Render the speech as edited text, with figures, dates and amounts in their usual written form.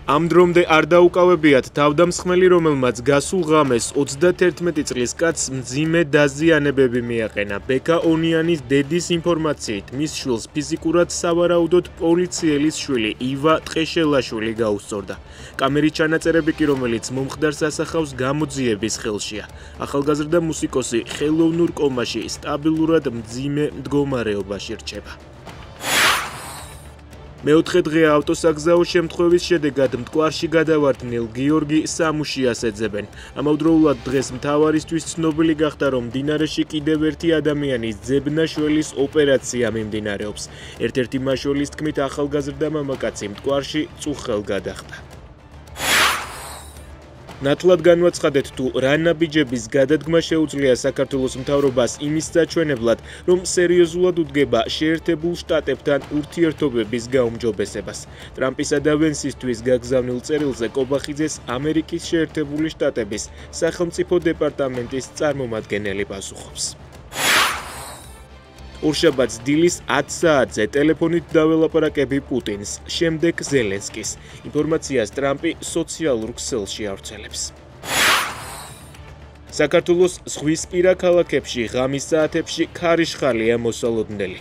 Ამ დრომდე არ დაუკავებიათ თავდამსხმელი, რომელმაც გასულ ღამეს 31 წლის კაცს მძიმე დაზიანებები მიაყენა. ბექა ონიანის დედის ინფორმაციით, მის შვილს ფიზიკურად სავარაუდოდ პოლიციელის შვილი ივა ტყეშელაშვილი გაუსწორდა. კამერის ჩანაწერები კი, რომელიც მომხდარს ასახავს, გამოძიების ხელშია. ახალგაზრდა მუსიკოსი ხელოვნურ კომაში სტაბილურად მძიმე მდგომარეობაში რჩება. მეოთხე დღეა ავტოსაგზაო შემთხვევის შედეგად მტკვარში გადავარდნილ გიორგი სამუშიას ეძებენ. ამავდროულად დღეს მთავარისთვის ცნობილი გახდა, რომ მდინარეში კიდევ ერთი ადამიანის ძებნა-შველის ოპერაცია მიმდინარეობს. ერთ-ერთი მაშველის თქმით, ახალგაზრდა მამაკაცი მტკვარში წუხელ გადახდა. ნათლად განვაცხადეთ, თუ რა ნაბიჯების გადადგმა შეუძლია საქართველოს მთავრობას იმის საჩვენებლად, რომ სერიოზულად უდგება შეერთებულ შტატებთან ურთიერთობების გაუმჯობესებას. ტრამპისა და ვენსისთვის გაგზავნილ წერილზე კობახიძეს ამერიკის შეერთებული შტატების სახელმწიფო დეპარტამენტის წარმომადგენელი პასუხობს. ორშაბათს დილის 10 საათზე ტელეფონით დაველაპარაკები პუტინს, შემდეგ ზელენსკის. ინფორმაციას ტრამპი სოციალურ ქსელში ავრცელებს. საქართველოს ზღვისპირა ქალაქებში ღამის საათებში ქარიშხალია მოსალოდნელი.